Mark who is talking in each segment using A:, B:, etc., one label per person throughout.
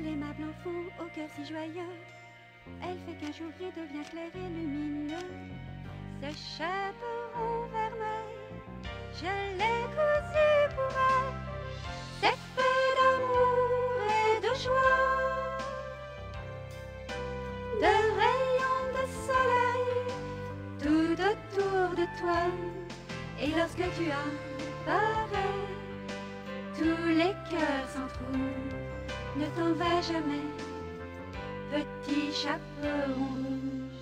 A: Elle aimable enfant au cœur si joyeux, elle fait qu'un jour il devient clair et lumineux. Ce chaperon vermeil, je l'ai cousu pour elle. C'est fait d'amour et de joie, de rayons de soleil tout autour de toi. Et lorsque tu apparais, tous les cœurs s'entrouvent. Ne t'en va jamais, petit chaperon rouge.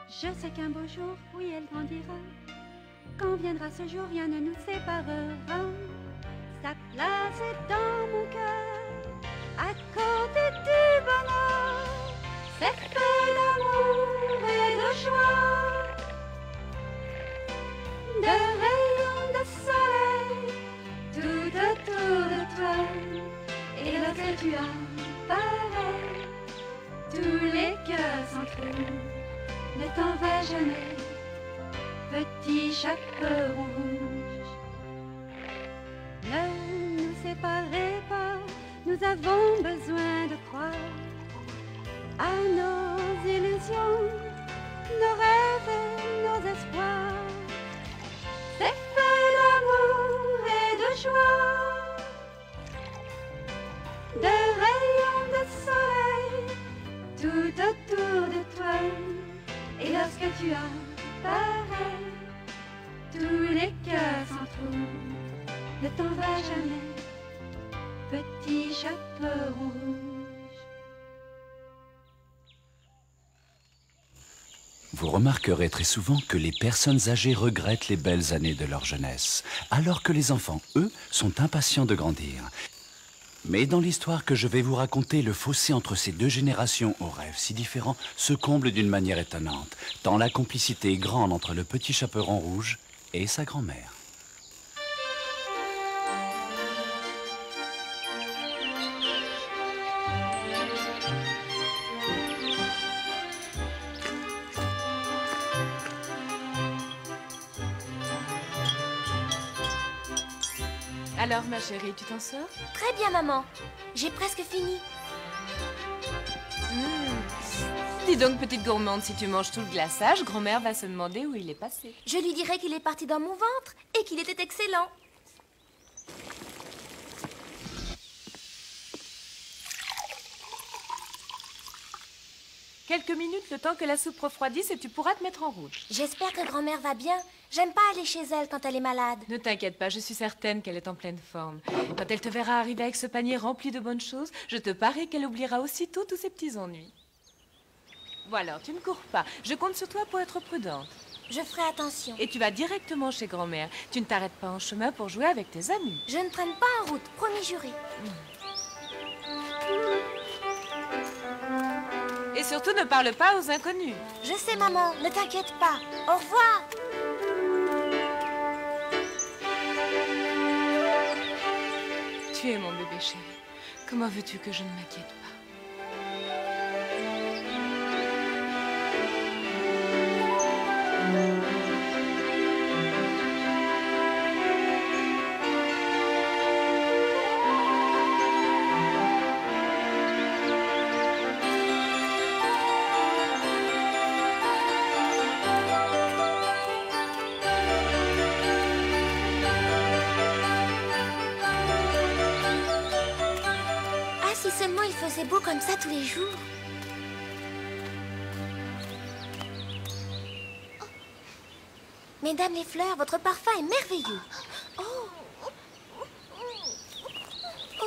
A: Je sais qu'un beau jour, oui, elle grandira. Quand viendra ce jour, rien ne nous séparera. Sa place est dans mon cœur, à côté du bonheur. C'est fait d'amour et de joie, de rayons de soleil tout autour de toi. Et lorsque tu apparais, tous les cœurs s'entrouvent. Ne t'en va jamais, petit chaperon rouge. Ne nous séparez pas, nous avons besoin de croire à nos illusions, nos rêves et nos espoirs. C'est fait d'amour et de joie, de rayons de soleil tout autour de toi. Et lorsque tu apparais, tous les cœurs s'entrouvent. Ne t'en va jamais, petit chaperon rouge.
B: Vous remarquerez très souvent que les personnes âgées regrettent les belles années de leur jeunesse, alors que les enfants, eux, sont impatients de grandir. Mais dans l'histoire que je vais vous raconter, le fossé entre ces deux générations aux rêves si différents se comble d'une manière étonnante, tant la complicité est grande entre le petit chaperon rouge et sa grand-mère.
C: Alors, ma chérie, tu t'en sors?
D: Très bien, maman. J'ai presque fini.
C: Dis donc, petite gourmande, si tu manges tout le glaçage, grand-mère va se demander où il est passé.
D: Je lui dirai qu'il est parti dans mon ventre et qu'il était excellent.
C: Quelques minutes, le temps que la soupe refroidisse et tu pourras te mettre en route.
D: J'espère que grand-mère va bien. J'aime pas aller chez elle quand elle est malade.
C: Ne t'inquiète pas, je suis certaine qu'elle est en pleine forme. Quand elle te verra arriver avec ce panier rempli de bonnes choses, je te parie qu'elle oubliera aussitôt tous ses petits ennuis. Bon alors, tu ne cours pas. Je compte sur toi pour être prudente.
D: Je ferai attention.
C: Et tu vas directement chez grand-mère. Tu ne t'arrêtes pas en chemin pour jouer avec tes amis.
D: Je ne traîne pas en route, promis juré.
C: Et surtout, ne parle pas aux inconnus.
D: Je sais, maman, ne t'inquiète pas. Au revoir.
C: Tu es mon bébé chéri. Comment veux-tu que je ne m'inquiète pas?
D: Seulement il faisait beau comme ça tous les jours. Oh. Mesdames les fleurs, votre parfum est merveilleux. Oh. Oh.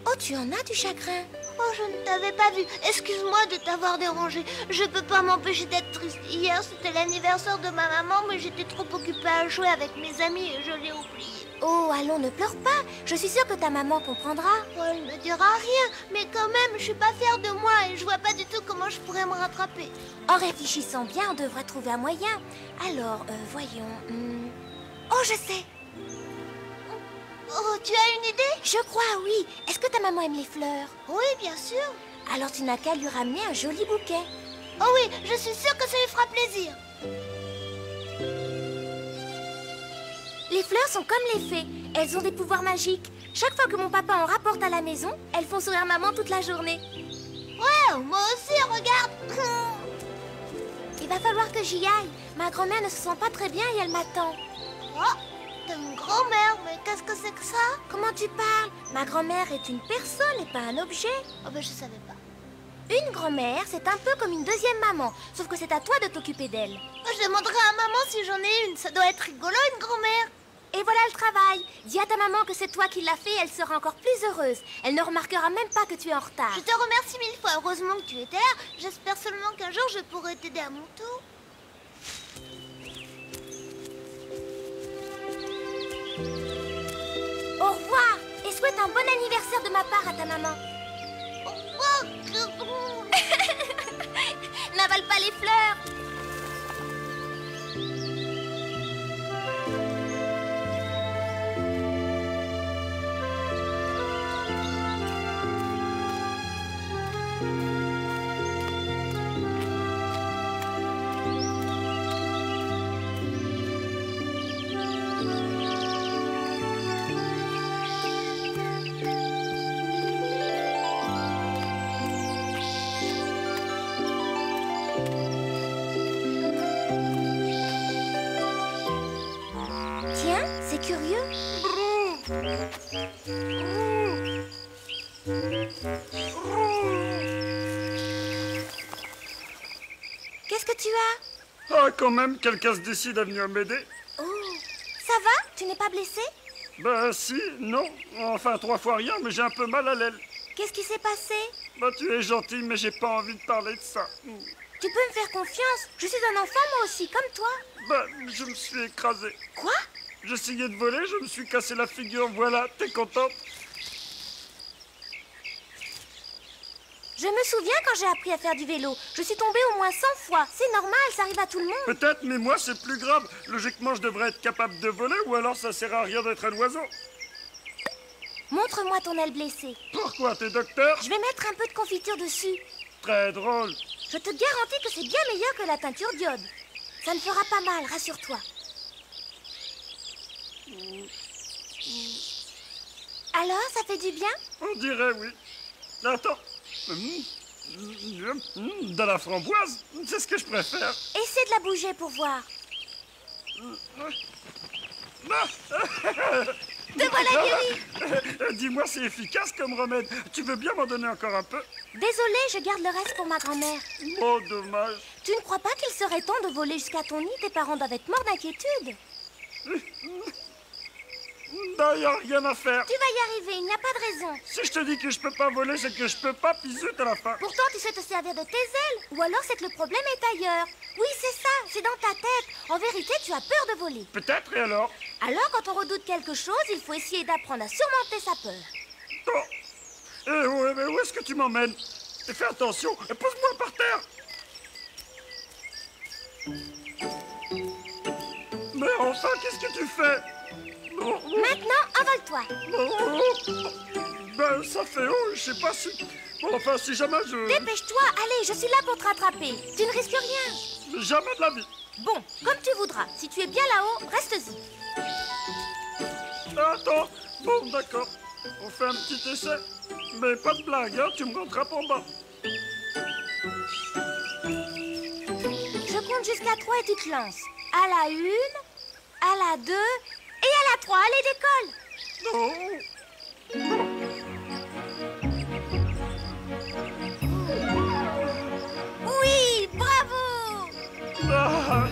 D: Oh, tu en as du chagrin.
E: Oh, je ne t'avais pas vu. Excuse-moi de t'avoir dérangé. Je peux pas m'empêcher d'être triste. Hier, c'était l'anniversaire de ma maman, mais j'étais trop occupée à jouer avec mes amis et je l'ai oublié.
D: Oh, allons, ne pleure pas. Je suis sûre que ta maman comprendra.
E: Oh, elle me dira rien, mais quand même, je suis pas fière de moi et je vois pas du tout comment je pourrais me rattraper.
D: En réfléchissant bien, on devrait trouver un moyen. Alors, voyons... Oh, je sais.
E: Oh, tu as une idée?
D: Je crois, oui. Est-ce que ta maman aime les fleurs?
E: Oui, bien sûr.
D: Alors tu n'as qu'à lui ramener un joli bouquet.
E: Oh oui, je suis sûre que ça lui fera plaisir.
D: Les fleurs sont comme les fées. Elles ont des pouvoirs magiques. Chaque fois que mon papa en rapporte à la maison, elles font sourire maman toute la journée.
E: Ouais, moi aussi, regarde.
D: Il va falloir que j'y aille. Ma grand-mère ne se sent pas très bien et elle m'attend.
E: Oh, t'as une grand-mère, mais qu'est-ce que c'est que ça?
D: Comment tu parles? Ma grand-mère est une personne et pas un objet.
E: Oh ben je savais pas.
D: Une grand-mère, c'est un peu comme une deuxième maman, sauf que c'est à toi de t'occuper d'elle.
E: Je demanderai à maman si j'en ai une. Ça doit être rigolo, une grand-mère.
D: Et voilà le travail. Dis à ta maman que c'est toi qui l'as fait, elle sera encore plus heureuse. Elle ne remarquera même pas que tu es en retard.
E: Je te remercie 1000 fois. Heureusement que tu étais là. J'espère seulement qu'un jour je pourrai t'aider à mon tour.
D: Au revoir et souhaite un bon anniversaire de ma part à ta maman.
E: Au revoir.
D: N'avale pas les fleurs. Tiens, c'est curieux. Qu'est-ce que tu as?
F: Ah, quand même, quelqu'un se décide à venir m'aider.
D: Oh, ça va? Tu n'es pas blessé?
F: Bah si, non. Enfin, 3 fois rien, mais j'ai un peu mal à l'aile.
D: Qu'est-ce qui s'est passé?
F: Bah tu es gentil, mais j'ai pas envie de parler de ça.
D: Tu peux me faire confiance. Je suis un enfant moi aussi, comme toi.
F: Bah, je me suis écrasé.
D: Quoi?
F: J'essayais de voler, je me suis cassé la figure, voilà, t'es contente?
D: Je me souviens quand j'ai appris à faire du vélo. Je suis tombée au moins 100 fois. C'est normal, ça arrive à tout le monde.
F: Peut-être, mais moi c'est plus grave. Logiquement, je devrais être capable de voler, ou alors ça sert à rien d'être un oiseau.
D: Montre-moi ton aile blessée.
F: Pourquoi, t'es docteur?
D: Je vais mettre un peu de confiture dessus.
F: Très drôle.
D: Je te garantis que c'est bien meilleur que la teinture d'iode. Ça ne fera pas mal, rassure-toi. Alors, ça fait du bien?
F: On dirait oui. Attends. De la framboise, c'est ce que je préfère.
D: Essaie de la bouger pour voir. Te voilà guéri.
F: Dis-moi, c'est efficace comme remède. Tu veux bien m'en donner encore un peu?
D: Désolée, je garde le reste pour ma grand-mère.
F: Oh, dommage.
D: Tu ne crois pas qu'il serait temps de voler jusqu'à ton nid? Tes parents doivent être morts d'inquiétude.
F: Ben, y a rien à faire.
D: Tu vas y arriver, il n'y a pas de raison.
F: Si je te dis que je peux pas voler, c'est que je peux pas, puis zut à la fin.
D: Pourtant, tu sais te servir de tes ailes. Ou alors c'est que le problème est ailleurs. Oui, c'est ça, c'est dans ta tête. En vérité, tu as peur de voler.
F: Peut-être, et alors?
D: Alors, quand on redoute quelque chose, il faut essayer d'apprendre à surmonter sa peur.
F: Oh. Mais où est-ce que tu m'emmènes? Et fais attention, et pose-moi par terre. Mais enfin, qu'est-ce que tu fais?
D: Maintenant, envole-toi.
F: Ben, ça fait haut, je sais pas si... Bon, enfin, si jamais je...
D: Dépêche-toi, allez, je suis là pour te rattraper. Tu ne risques rien.
F: Jamais de la vie.
D: Bon, comme tu voudras. Si tu es bien là-haut, reste-y.
F: Attends, bon, d'accord. On fait un petit essai. Mais pas de blague, hein, tu me rattrapes en bas.
D: Je compte jusqu'à 3 et tu te lances. À la 1, à la 2 et à la 3. Allez, décolle.
F: Non.
D: Oui, bravo.
F: Ah.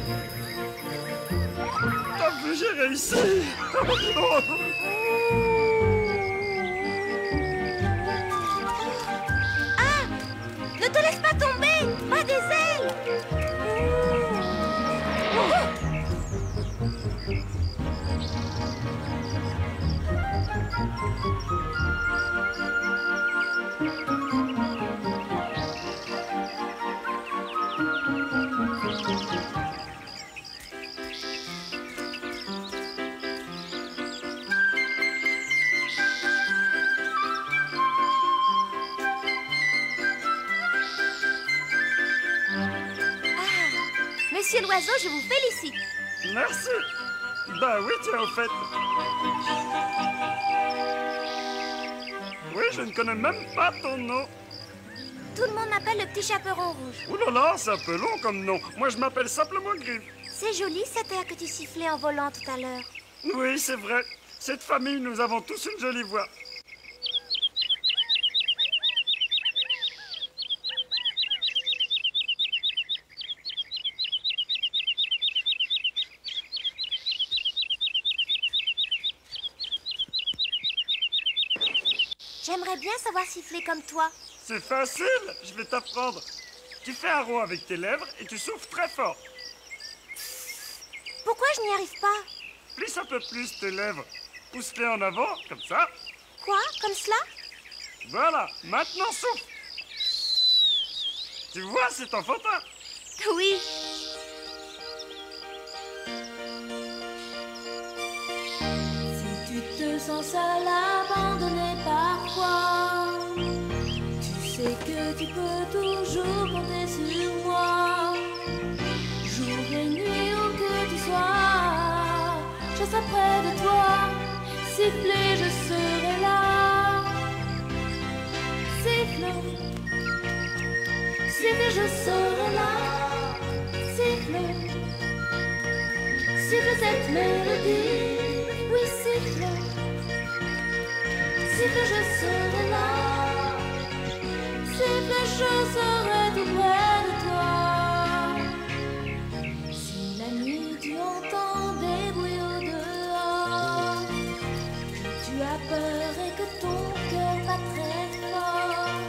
F: T'as vu, j'ai réussi.
D: Ah, ne te laisse pas tomber. Pas des ailes. Monsieur l'oiseau, je vous félicite.
F: Merci. Ben oui, tiens, au fait. Oui, je ne connais même pas ton nom.
D: Tout le monde m'appelle le petit chaperon rouge.
F: Ouh là là, c'est un peu long comme nom. Moi, je m'appelle simplement Griffe.
D: C'est joli cet air que tu sifflais en volant tout à l'heure.
F: Oui, c'est vrai. Cette famille, nous avons tous une jolie voix.
D: J'aimerais bien savoir siffler comme toi.
F: C'est facile, je vais t'apprendre. Tu fais un rond avec tes lèvres et tu souffles très fort.
D: Pourquoi je n'y arrive pas?
F: Plisse un peu plus tes lèvres. Pousse-les en avant, comme ça.
D: Quoi? Comme cela?
F: Voilà, maintenant souffle. Tu vois, c'est enfantin.
D: Oui.
G: Si tu te sens seul, abandonné parfois, tu sais que tu peux toujours compter sur moi. Jour et nuit, où que tu sois, je serai près de toi. Siffler, je serai là. Siffle, siffle, je serai là. Siffle, siffle cette mélodie. Oui, siffle, siffle, je serai là. Siffle, je serai tout près de toi. Si la nuit tu entends des bruits au dehors, que tu as peur et que ton cœur bat très fort,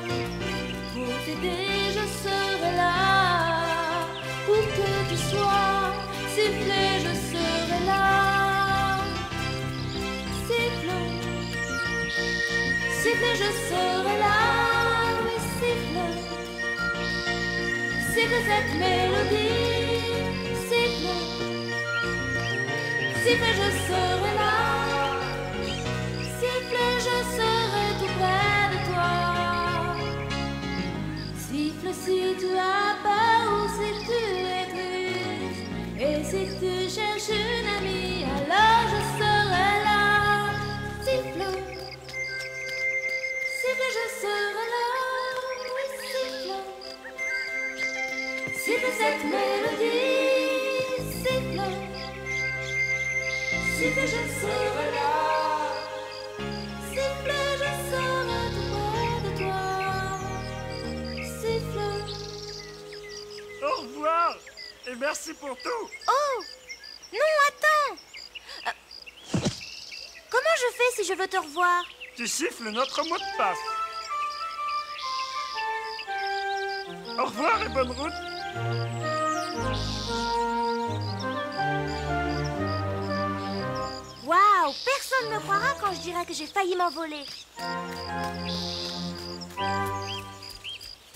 G: pour t'aider je serai là. Où que tu sois, siffler je serai là. Siffle, siffle, je serai là. Oui, siffle, siffle cette mélodie. Siffle, siffle, je serai là. Siffle, je serai tout près de toi. Siffle si tu as peur ou si tu es triste. Et si tu cherches une amie, alors je serai là. Siffle, siffle, je serai là. Oui, siffle, siffle cette mélodie. Siffle, siffle, je serai là. Siffle, je serai tout près de toi. Siffle.
F: Au revoir et merci pour tout.
D: Oh! Non, attends! Comment je fais si je veux te revoir?
F: Tu siffles notre mot de passe. Au revoir et bonne route.
D: Waouh! Personne ne me croira quand je dirai que j'ai failli m'envoler.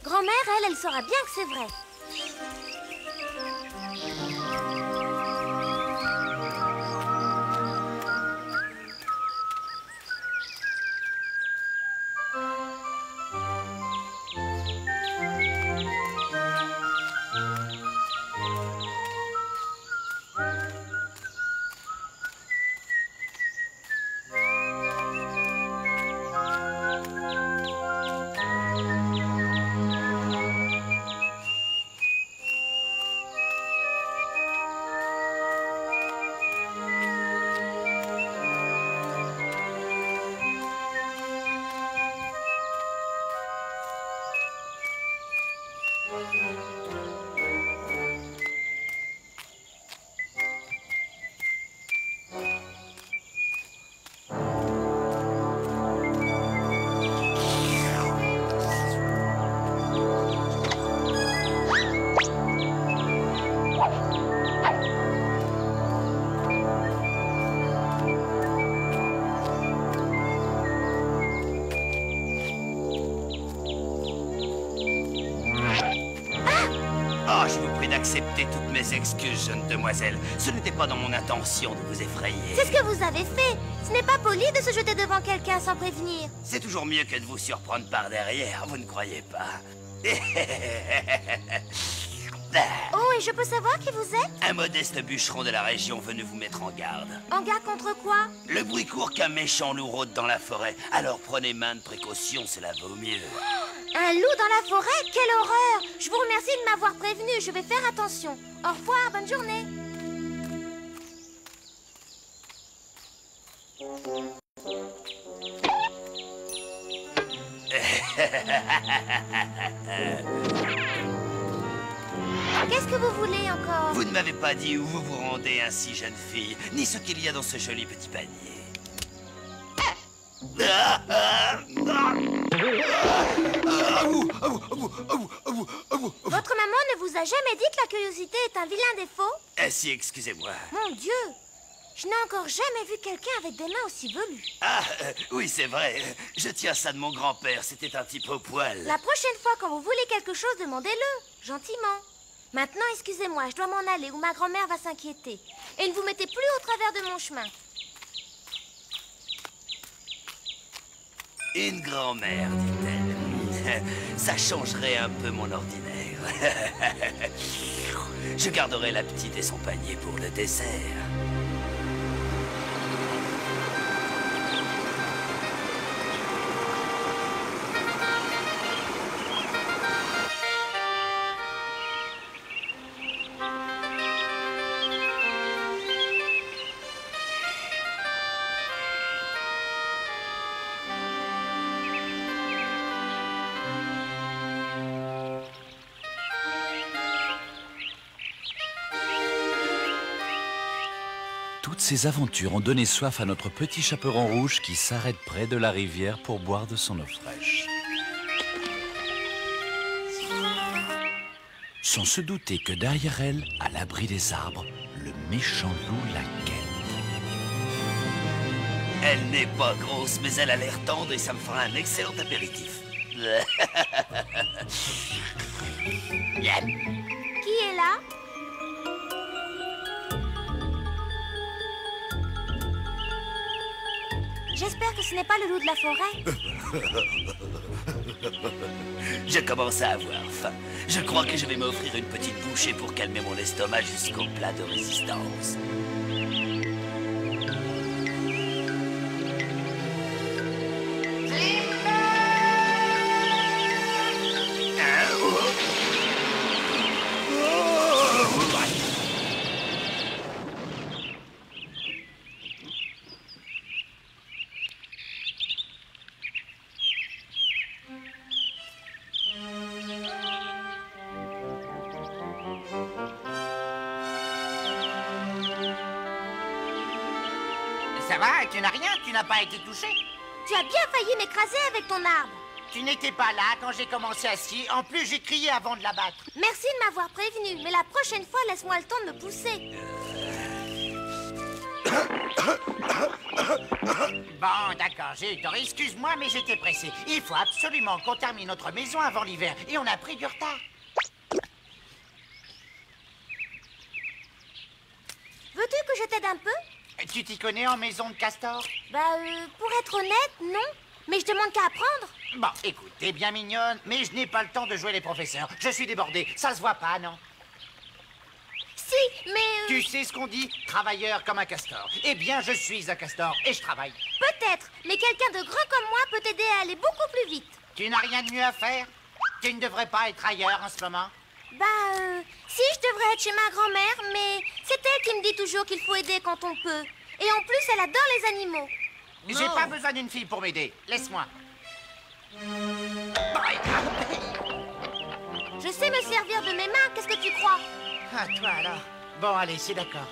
D: Grand-mère, elle saura bien que c'est vrai.
H: Oh, je vous prie d'accepter toutes mes excuses, jeune demoiselle. Ce n'était pas dans mon intention de vous effrayer.
D: C'est ce que vous avez fait. Ce n'est pas poli de se jeter devant quelqu'un sans prévenir.
H: C'est toujours mieux que de vous surprendre par derrière, vous ne croyez pas?
D: Oh, et je peux savoir qui vous êtes?
H: Un modeste bûcheron de la région venu vous mettre en garde.
D: En garde contre quoi?
H: Le bruit court qu'un méchant loup rôde dans la forêt. Alors prenez main de précaution, cela vaut mieux.
D: Un loup dans la forêt? Quelle horreur! Je vous remercie de m'avoir prévenu, je vais faire attention. Au revoir, bonne journée. Qu'est-ce que vous voulez encore?
H: Vous ne m'avez pas dit où vous vous rendez ainsi, jeune fille, ni ce qu'il y a dans ce joli petit panier.
D: Votre maman ne vous a jamais dit que la curiosité est un vilain défaut?
H: Si, excusez-moi.
D: Mon Dieu! Je n'ai encore jamais vu quelqu'un avec des mains aussi velues.
H: Oui, c'est vrai. Je tiens ça de mon grand-père, c'était un type au poil.
D: La prochaine fois, quand vous voulez quelque chose, demandez-le, gentiment. Maintenant, excusez-moi, je dois m'en aller ou ma grand-mère va s'inquiéter. Et ne vous mettez plus au travers de mon chemin.
H: Une grand-mère, dit-elle. Ça changerait un peu mon ordinaire. Je garderai la petite et son panier pour le dessert.
B: Toutes ces aventures ont donné soif à notre petit chaperon rouge qui s'arrête près de la rivière pour boire de son eau fraîche. Sans se douter que derrière elle, à l'abri des arbres, le méchant loup la guette.
H: Elle n'est pas grosse, mais elle a l'air tendre et ça me fera un excellent apéritif.
D: Qui est là? J'espère que ce n'est pas le loup de la forêt.
H: Je commence à avoir faim. Je crois que je vais m'offrir une petite bouchée pour calmer mon estomac jusqu'au plat de résistance.
I: Ça va, tu n'as rien, tu n'as pas été touché.
D: Tu as bien failli m'écraser avec ton arbre.
I: Tu n'étais pas là quand j'ai commencé à scier. En plus, j'ai crié avant de l'abattre.
D: Merci de m'avoir prévenu, mais la prochaine fois, laisse-moi le temps de me pousser.
I: Bon, d'accord, j'ai eu tort. Excuse-moi, mais j'étais pressé. Il faut absolument qu'on termine notre maison avant l'hiver. Et on a pris du retard.
D: Veux-tu que je t'aide un peu?
I: Tu t'y connais en maison de castor?
D: Pour être honnête, non. Mais je demande qu'à apprendre.
I: Bon, écoute, t'es bien mignonne, mais je n'ai pas le temps de jouer les professeurs. Je suis débordé. Ça se voit pas, non?
D: Si, mais...
I: Tu sais ce qu'on dit? Travailleur comme un castor. Eh bien, je suis un castor et je travaille.
D: Peut-être, mais quelqu'un de grand comme moi peut t'aider à aller beaucoup plus vite.
I: Tu n'as rien de mieux à faire? Tu ne devrais pas être ailleurs en ce moment?
D: Si, je devrais être chez ma grand-mère, mais c'est elle qui me dit toujours qu'il faut aider quand on peut. Et en plus, elle adore les animaux.
I: J'ai pas besoin d'une fille pour m'aider. Laisse-moi.
D: Je sais me servir de mes mains, qu'est-ce que tu crois?
I: Ah, toi alors. Bon, allez, c'est d'accord.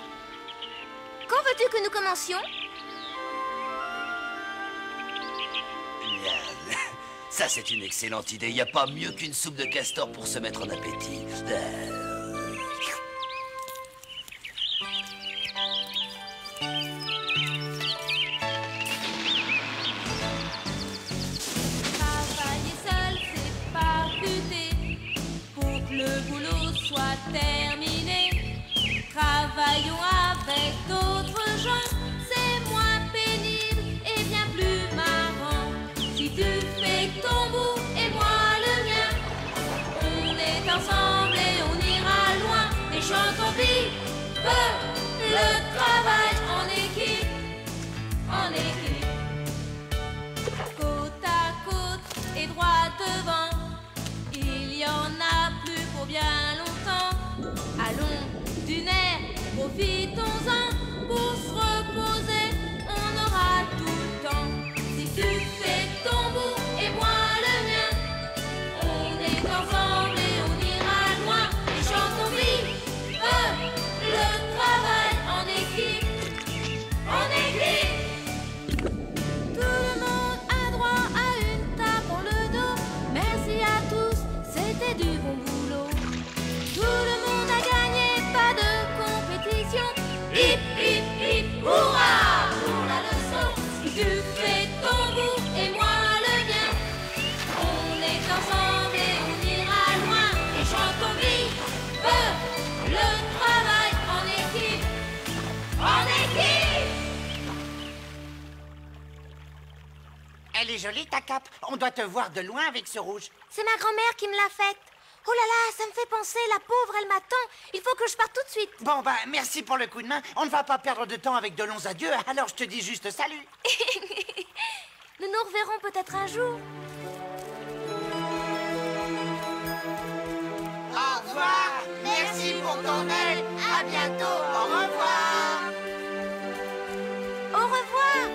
D: Quand veux-tu que nous commencions?
H: Ça, c'est une excellente idée. Il n'y a pas mieux qu'une soupe de castor pour se mettre en appétit.
G: Travailler seul, c'est pas buter. Pour que le boulot soit terminé, travaillons avec d'autres gens. C'est moins pénible et bien plus marrant. Si tu fais ton bout et moi le mien, on est ensemble et on ira loin. fais ton bout et moi le mien. On est ensemble et on ira loin. Et chantons vive le travail en équipe. En équipe!
I: Elle est jolie, ta cape. On doit te voir de loin avec ce rouge.
D: C'est ma grand-mère qui me l'a faite. Oh là là, ça me fait penser, la pauvre, elle m'attend. Il faut que je parte tout de suite.
I: Bon, bah, merci pour le coup de main. On ne va pas perdre de temps avec de longs adieux, alors je te dis juste salut.
D: Nous nous reverrons peut-être un jour.
I: Au revoir. Merci pour ton aide. À bientôt. Au revoir.
D: Au revoir.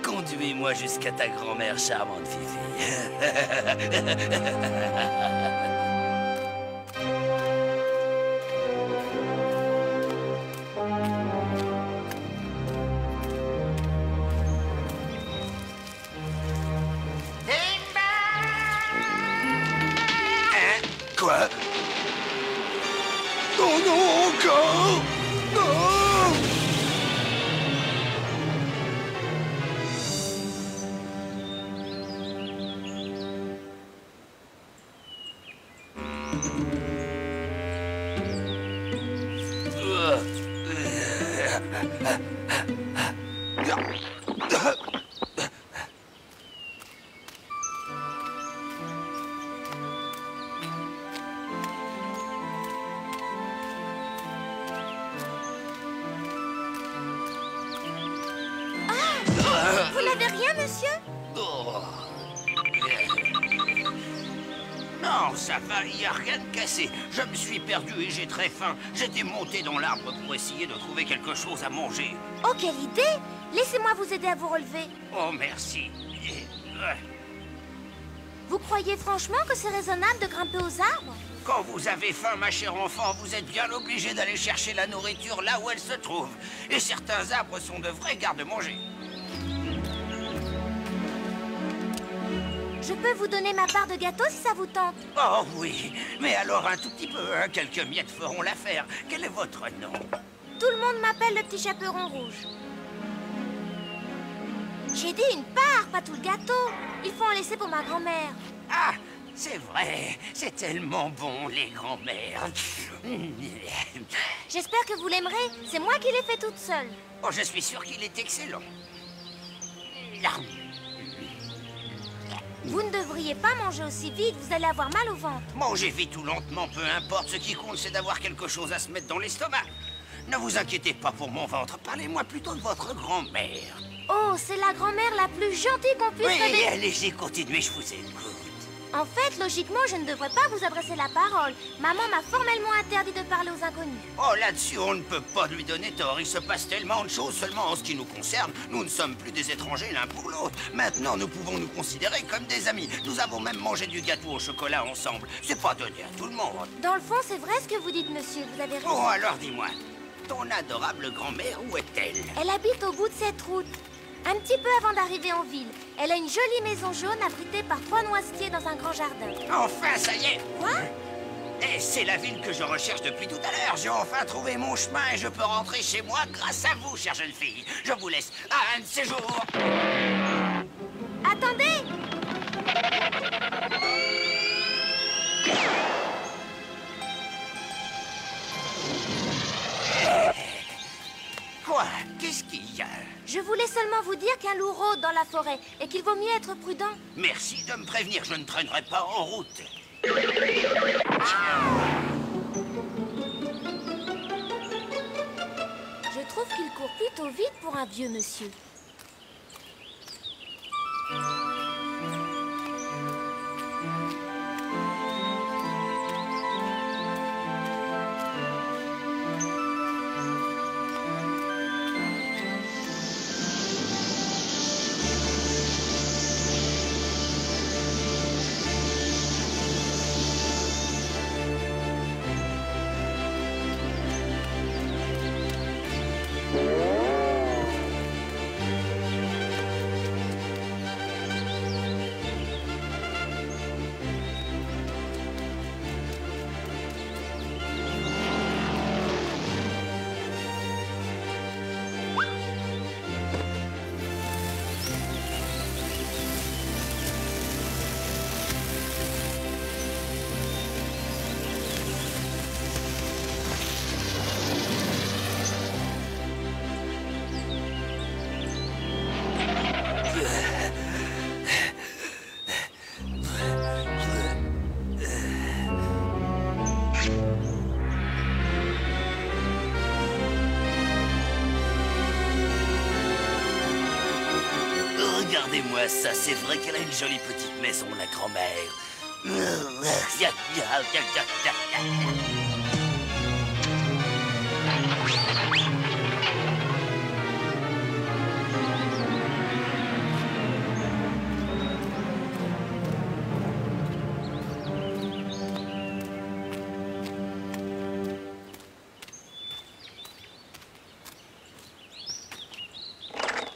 H: Conduis-moi jusqu'à ta grand-mère charmante, Fifi. Hein? Quoi? Oh non, encore? Non!
D: Vous n'avez rien, monsieur?
H: Non, ça va, il n'y a rien de cassé. Je me suis perdu et j'ai très faim. J'étais monté dans l'arbre pour essayer de trouver quelque chose à manger.
D: Oh, quelle idée! Laissez-moi vous aider à vous relever.
H: Oh, merci.
D: Vous croyez franchement que c'est raisonnable de grimper aux arbres?
H: Quand vous avez faim, ma chère enfant, vous êtes bien obligé d'aller chercher la nourriture là où elle se trouve. Et certains arbres sont de vrais garde-manger.
D: Je peux vous donner ma part de gâteau si ça vous tente.
H: Oh oui, mais alors un tout petit peu, hein. Quelques miettes feront l'affaire. Quel est votre nom?
D: Tout le monde m'appelle le petit chaperon rouge. J'ai dit une part, pas tout le gâteau. Il faut en laisser pour ma grand-mère.
H: Ah, c'est vrai, c'est tellement bon, les grands-mères.
D: J'espère que vous l'aimerez. C'est moi qui l'ai fait toute seule.
H: Oh, je suis sûr qu'il est excellent.
D: Vous ne devriez pas manger aussi vite, vous allez avoir mal au ventre.
H: Mangez vite ou lentement, peu importe. Ce qui compte, c'est d'avoir quelque chose à se mettre dans l'estomac. Ne vous inquiétez pas pour mon ventre. Parlez-moi plutôt de votre grand-mère.
D: Oh, c'est la grand-mère la plus gentille qu'on puisse
H: Oui,
D: rêver.
H: allez-y, continuez, je vous écoute.
D: En fait, logiquement, je ne devrais pas vous adresser la parole. Maman m'a formellement interdit de parler aux inconnus.
H: Oh, là-dessus, on ne peut pas lui donner tort. Il se passe tellement de choses. Seulement en ce qui nous concerne, nous ne sommes plus des étrangers l'un pour l'autre. Maintenant, nous pouvons nous considérer comme des amis. Nous avons même mangé du gâteau au chocolat ensemble. C'est pas donné à tout le monde.
D: Dans le fond, c'est vrai ce que vous dites, monsieur. Vous avez raison.
H: Bon, alors dis-moi, ton adorable grand-mère, où est-elle?
D: Elle habite au bout de cette route. Un petit peu avant d'arriver en ville. Elle a une jolie maison jaune abritée par 3 noisetiers dans un grand jardin.
H: Enfin, ça y est!
D: Quoi?
H: Et c'est la ville que je recherche depuis tout à l'heure. J'ai enfin trouvé mon chemin et je peux rentrer chez moi grâce à vous, chère jeune fille. Je vous laisse à un de ces jours.
D: Attendez!
H: Quoi? Qu'est-ce qu'il y a?
D: Je voulais seulement vous dire qu'un loup rôde dans la forêt et qu'il vaut mieux être prudent.
H: Merci de me prévenir, je ne traînerai pas en route.
D: Je trouve qu'il court plutôt vite pour un vieux monsieur.
H: Regardez-moi ça, c'est vrai qu'elle a une jolie petite maison, la grand-mère.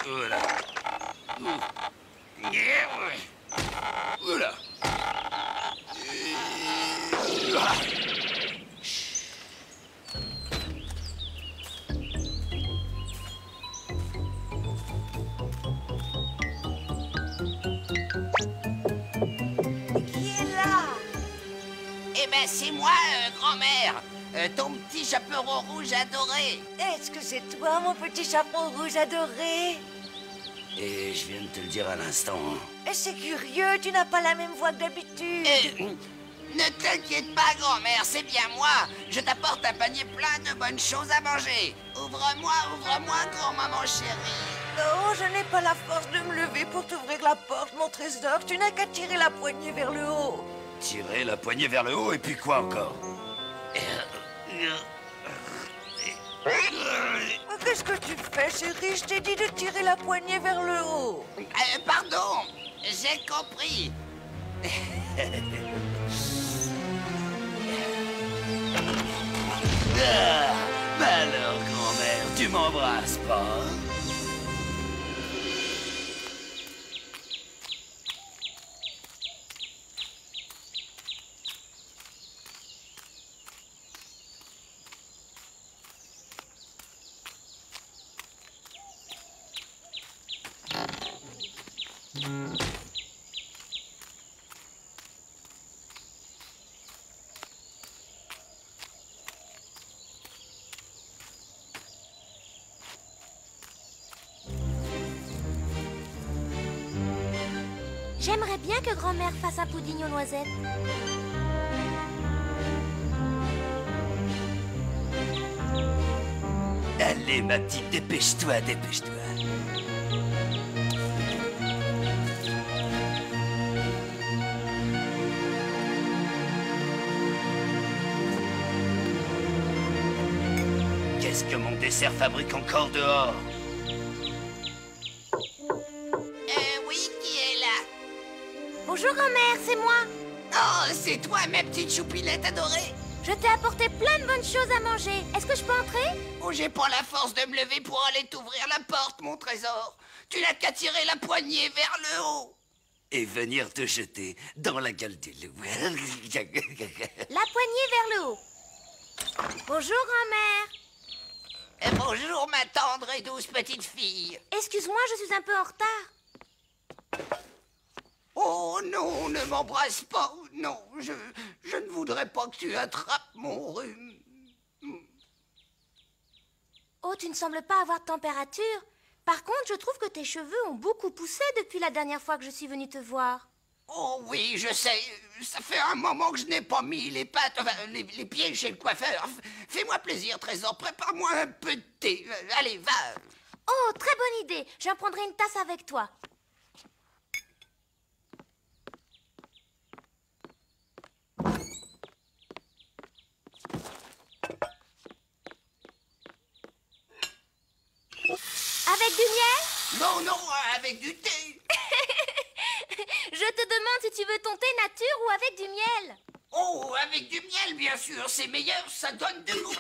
H: Voilà. Voilà.
D: Qui est là?
H: Eh ben, c'est moi, grand-mère. Ton petit chaperon rouge adoré.
D: Est-ce que c'est toi, mon petit chaperon rouge adoré?
H: Et je viens de te le dire à l'instant.
D: C'est curieux, tu n'as pas la même voix que d'habitude.
H: Ne t'inquiète pas, grand-mère, c'est bien moi. Je t'apporte un panier plein de bonnes choses à manger. Ouvre-moi, grand-maman chérie.
D: Non, je n'ai pas la force de me lever pour t'ouvrir la porte, mon trésor. Tu n'as qu'à tirer la poignée vers le haut.
H: Tirer la poignée vers le haut, et puis quoi encore?
D: Qu'est-ce que tu fais, chérie? Je t'ai dit de tirer la poignée vers le haut.
H: Pardon, j'ai compris. Bah alors, grand-mère, tu m'embrasses pas?
D: J'aimerais bien que grand-mère fasse un pudding aux noisettes.
H: Allez, ma petite, dépêche-toi, dépêche-toi. Qu'est-ce que mon dessert fabrique encore dehors? Oui, qui est là?
D: Bonjour, grand-mère, c'est moi.
H: Oh, c'est toi, ma petite choupinette adorée.
D: Je t'ai apporté plein de bonnes choses à manger. Est-ce que je peux entrer?
H: Oh, j'ai pas la force de me lever pour aller t'ouvrir la porte, mon trésor. Tu n'as qu'à tirer la poignée vers le haut. Et venir te jeter dans la gueule du loup.
D: La poignée vers le haut. Bonjour, grand-mère.
H: Bonjour, ma tendre et douce petite fille.
D: Excuse-moi, je suis un peu en retard.
H: Oh non, ne m'embrasse pas. Non, je ne voudrais pas que tu attrapes mon rhume.
D: Oh, tu ne sembles pas avoir de température. Par contre, je trouve que tes cheveux ont beaucoup poussé depuis la dernière fois que je suis venue te voir.
H: Oh oui, je sais. Ça fait un moment que je n'ai pas mis les pattes, enfin, les pieds chez le coiffeur. Fais-moi plaisir, trésor. Prépare-moi un peu de thé. Allez, va.
D: Oh, très bonne idée. J'en prendrai une tasse avec toi. Avec du miel?
H: Non, non, avec du thé.
D: Je te demande si tu veux ton thé nature ou avec du miel.
H: Oh, avec du miel, bien sûr. C'est meilleur, ça donne du goût.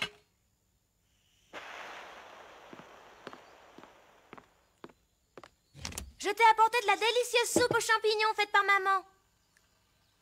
D: Je t'ai apporté de la délicieuse soupe aux champignons faite par maman.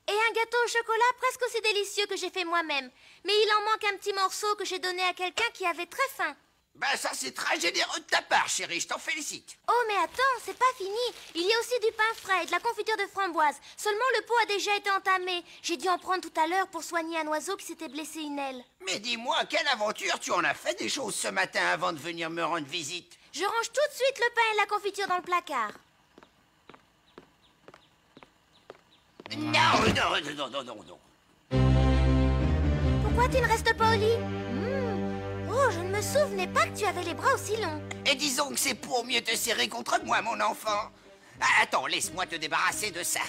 D: Et un gâteau au chocolat presque aussi délicieux que j'ai fait moi-même. Mais il en manque un petit morceau que j'ai donné à quelqu'un qui avait très faim.
H: Ben ça, c'est très généreux de ta part, chérie. Je t'en félicite.
D: Oh, mais attends, c'est pas fini. Il y a aussi du pain frais et de la confiture de framboise. Seulement, le pot a déjà été entamé. J'ai dû en prendre tout à l'heure pour soigner un oiseau qui s'était blessé une aile.
H: Mais dis-moi, quelle aventure tu en as fait des choses ce matin avant de venir me rendre visite?
D: Je range tout de suite le pain et la confiture dans le placard.
H: Non, non, non, non, non, non.
D: Pourquoi tu ne restes pas au lit? Oh, je ne me souvenais pas que tu avais les bras aussi longs.
H: Et disons que c'est pour mieux te serrer contre moi, mon enfant. Ah, attends, laisse-moi te débarrasser de ça.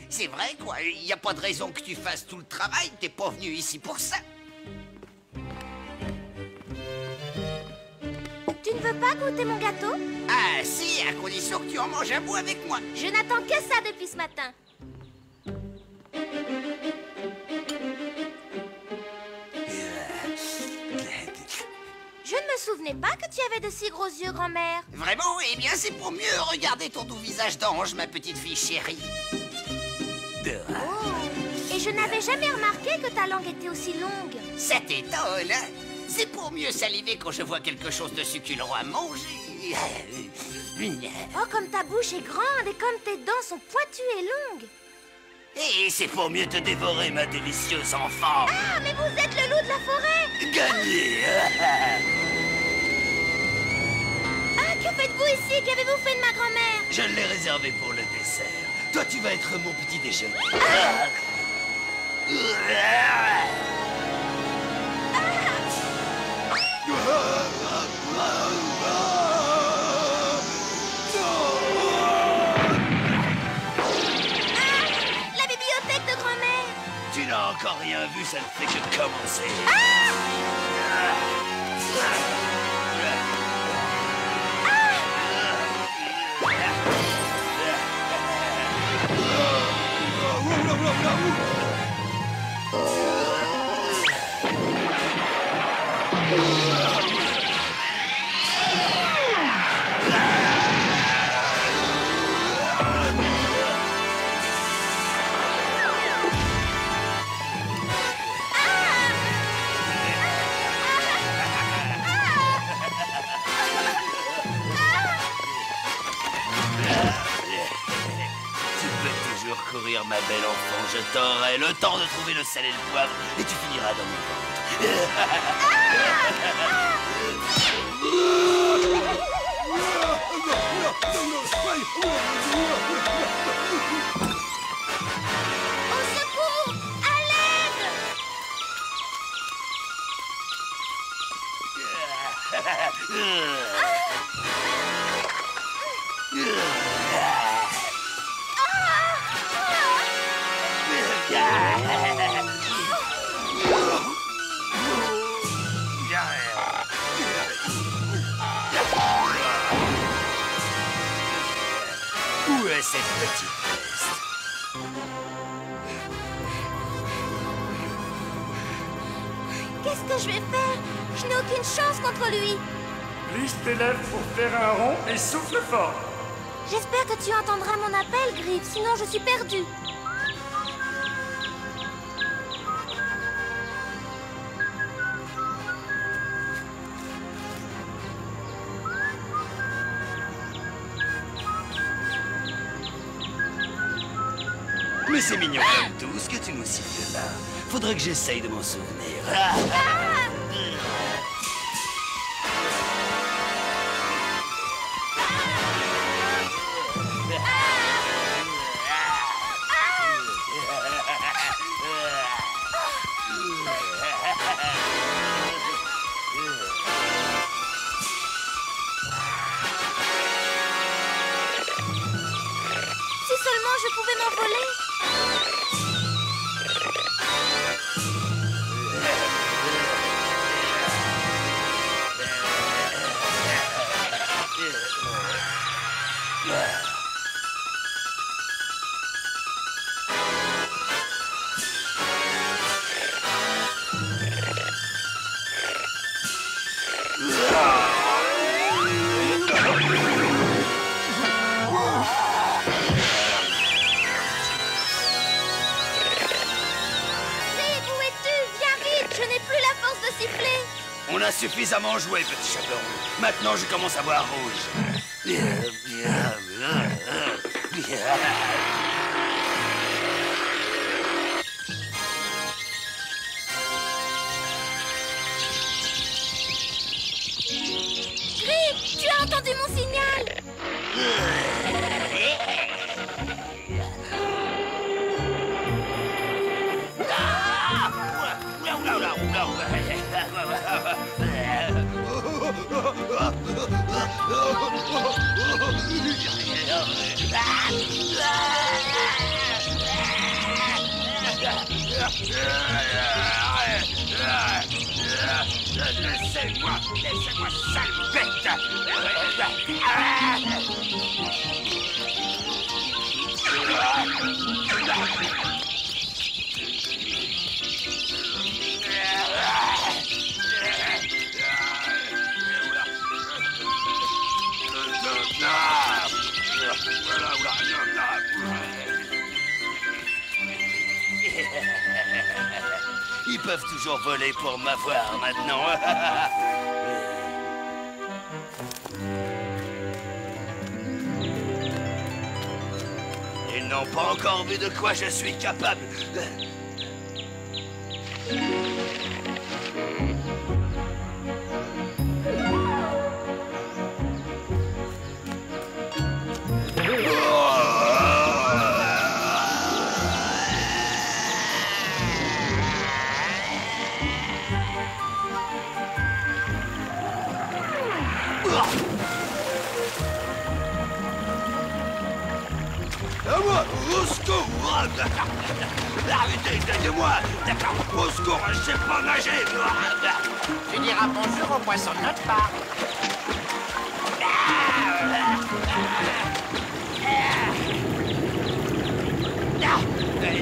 H: C'est vrai, quoi. Il n'y a pas de raison que tu fasses tout le travail. T'es pas venu ici pour ça.
D: Tu ne veux pas goûter mon gâteau?
H: Ah, si, à condition que tu en manges un bout avec moi.
D: Je n'attends que ça depuis ce matin. Je ne me souvenais pas que tu avais de si gros yeux, grand-mère.
H: Vraiment? Eh bien, c'est pour mieux regarder ton doux visage d'ange, ma petite fille chérie.
D: Oh. Et je n'avais jamais remarqué que ta langue était aussi longue.
H: Ça t'étonne, hein? C'est pour mieux saliver quand je vois quelque chose de succulent à manger.
D: Oh, comme ta bouche est grande et comme tes dents sont pointues et longues.
H: Et c'est pour mieux te dévorer, ma délicieuse enfant.
D: Ah, mais vous êtes le loup de la forêt.
H: Gagné.
D: Ah, que faites-vous ici? Qu'avez-vous fait de ma grand-mère?
H: Je l'ai réservé pour le dessert. Toi, tu vas être mon petit déjeuner.
D: La bibliothèque de grand-mère.
H: Tu n'as encore rien vu, ça ne fait que commencer. Courir, ma belle enfant, je t'aurai le temps de trouver le sel et le poivre et tu finiras dans mon
D: Au secours! À l'aide!
H: Où est cette petite peste?
D: Qu'est-ce que je vais faire? Je n'ai aucune chance contre lui.
F: Plisse tes lèvres pour faire un rond et souffle fort.
D: J'espère que tu entendras mon appel, Griff, sinon je suis perdue.
H: Mais c'est mignon comme tout ce que tu nous siffles là. Faudrait que j'essaye de m'en souvenir.
D: Si seulement je pouvais m'envoler.
H: On a suffisamment joué, petit chaperon. Maintenant, je commence à voir rouge.
D: Griff, tu as entendu mon signal?
H: Laissez-moi, sale bête! Ils peuvent toujours voler pour m'avoir maintenant. Ils n'ont pas encore vu de quoi je suis capable. À moi, au secours! Arrêtez, aidez-moi! Au secours, je sais pas nager!
I: Tu diras bonjour aux poissons de notre part.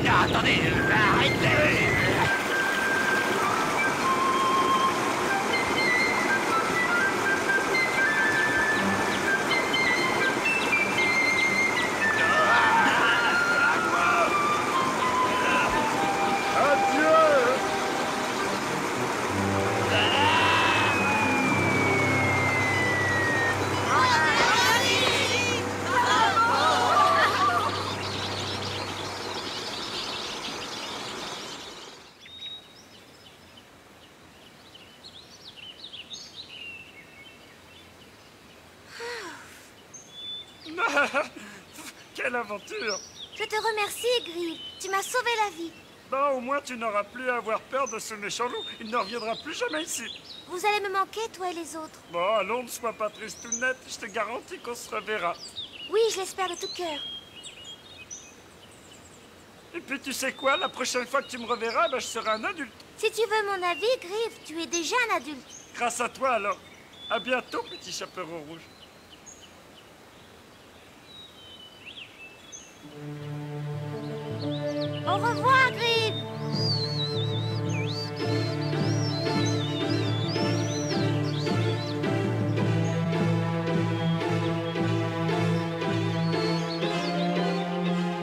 H: Non, attendez, arrêtez!
F: Quelle aventure!
D: Je te remercie, Grive. Tu m'as sauvé la vie.
F: Bah, au moins tu n'auras plus à avoir peur de ce méchant loup. Il ne reviendra plus jamais ici.
D: Vous allez me manquer, toi et les autres.
F: Bon, allons, ne sois pas triste ou nette. Je te garantis qu'on se reverra.
D: Oui, je l'espère de tout cœur.
F: Et puis tu sais quoi? La prochaine fois que tu me reverras, bah, je serai un adulte.
D: Si tu veux mon avis, Grive, tu es déjà un adulte.
F: Grâce à toi alors. À bientôt, petit chaperon rouge.
D: Au revoir, Grive.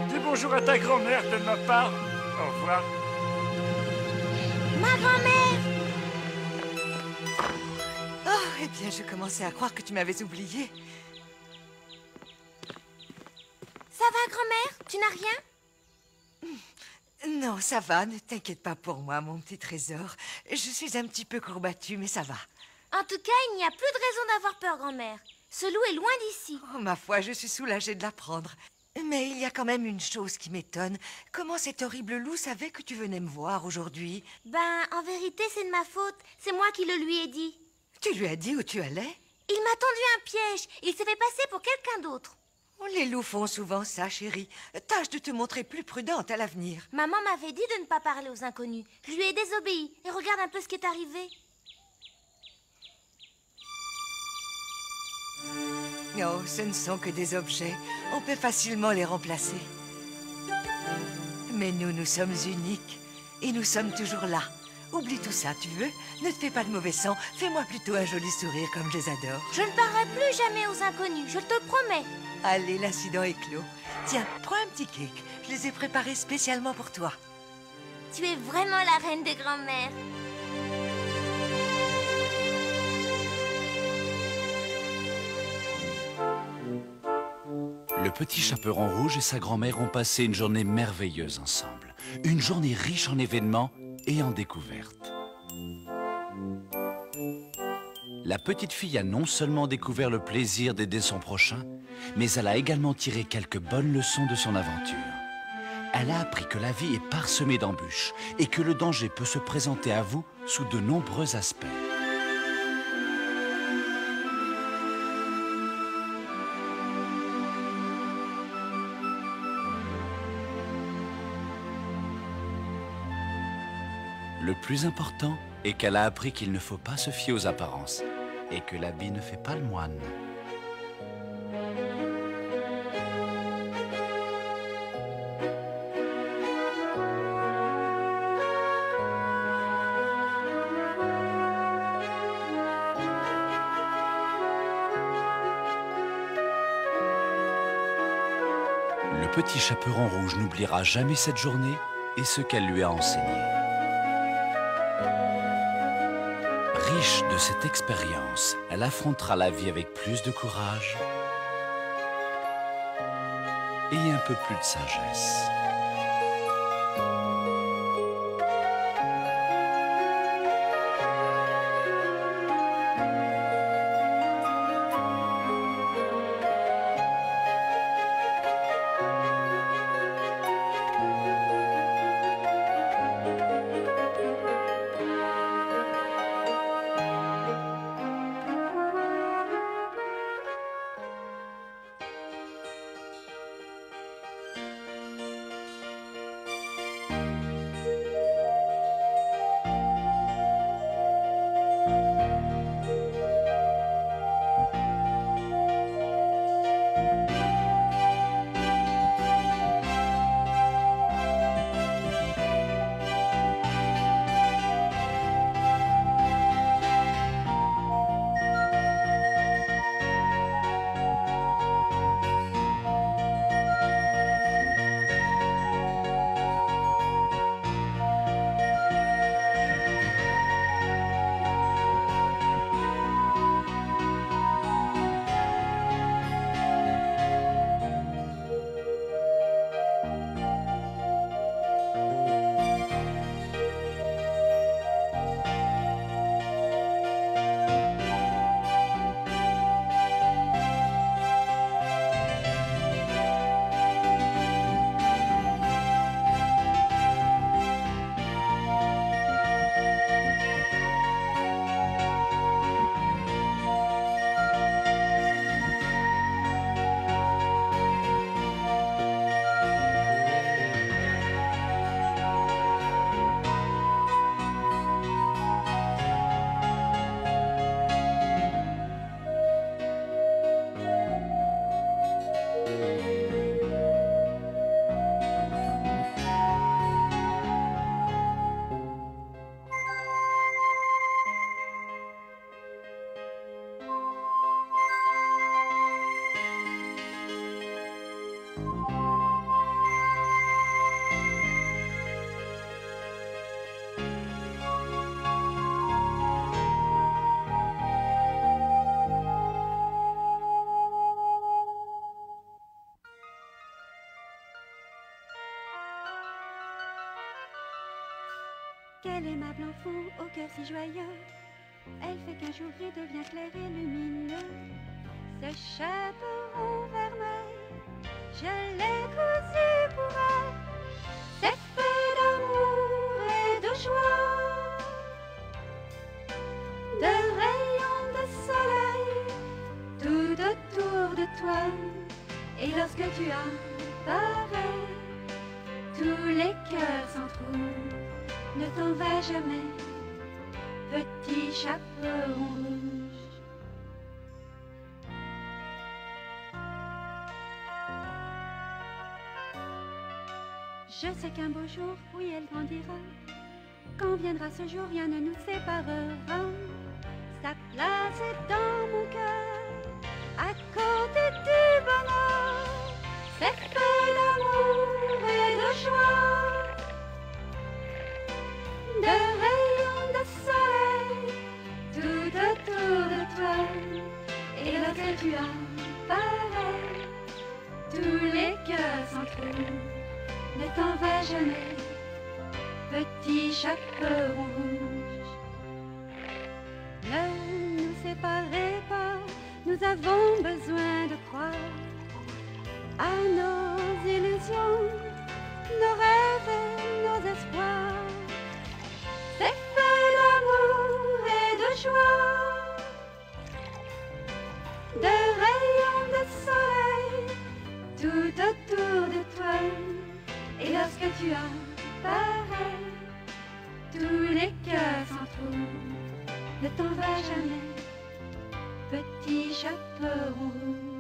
F: Dis bonjour à ta grand-mère de ma part. Au revoir.
D: Ma grand-mère.
J: Oh, eh bien, je commençais à croire que tu m'avais oublié.
D: Ça va, grand-mère? Tu n'as rien?
J: Non, ça va, ne t'inquiète pas pour moi, mon petit trésor. Je suis un petit peu courbattue, mais ça va.
D: En tout cas, il n'y a plus de raison d'avoir peur, grand-mère. Ce loup est loin d'ici.
J: Oh, ma foi, je suis soulagée de l'apprendre. Mais il y a quand même une chose qui m'étonne. Comment cet horrible loup savait que tu venais me voir aujourd'hui?
D: Ben, en vérité, c'est de ma faute. C'est moi qui le lui ai dit.
J: Tu lui as dit où tu allais?
D: Il m'a tendu un piège. Il s'est fait passer pour quelqu'un d'autre.
J: Oh, les loups font souvent ça, chérie. Tâche de te montrer plus prudente à l'avenir.
D: Maman m'avait dit de ne pas parler aux inconnus. Je lui ai désobéi. Et regarde un peu ce qui est arrivé.
J: Oh, ce ne sont que des objets. On peut facilement les remplacer. Mais nous sommes uniques. Et nous sommes toujours là. Oublie tout ça, tu veux? Ne te fais pas de mauvais sang. Fais-moi plutôt un joli sourire comme je les adore.
D: Je ne parlerai plus jamais aux inconnus, je te le promets.
J: Allez, l'incident est clos. Tiens, prends un petit cake. Je les ai préparés spécialement pour toi.
D: Tu es vraiment la reine des grands-mères.
B: Le petit chaperon rouge et sa grand-mère ont passé une journée merveilleuse ensemble. Une journée riche en événements et en découvertes. La petite fille a non seulement découvert le plaisir d'aider son prochain, mais elle a également tiré quelques bonnes leçons de son aventure. Elle a appris que la vie est parsemée d'embûches et que le danger peut se présenter à vous sous de nombreux aspects. Le plus important est qu'elle a appris qu'il ne faut pas se fier aux apparences et que l'habit ne fait pas le moine. Le petit chaperon rouge n'oubliera jamais cette journée et ce qu'elle lui a enseigné. Riche de cette expérience, elle affrontera la vie avec plus de courage et un peu plus de sagesse.
A: Quel aimable enfant au cœur si joyeux, elle fait qu'un jour il devient clair et lumineux. Ce chaperon vermeil, je l'ai cousu pour elle. C'est fait d'amour et de joie, de rayons de soleil tout autour de toi. Et lorsque tu apparais, tous les cœurs s'entrouvent. Ne t'en va jamais, petit chaperon rouge. Je sais qu'un beau jour, oui, elle grandira. Quand viendra ce jour, rien ne nous séparera. Sa place est dans mon cœur, à côté du bonheur. C'est fait d'amour et de joie, de rayons de soleil tout autour de toi. Et lorsque tu apparais, tous les cœurs s'entrouvent. Ne t'en va jamais, petit chaperon rouge. Ne nous séparez pas, nous avons besoin de croire à nos illusions, nos rêves et nos espoirs. C'est fait d'amour et de joie, de rayons de soleil tout autour de toi. Et lorsque tu apparais, tous les t'en vas jamais, petit chaperon rouge.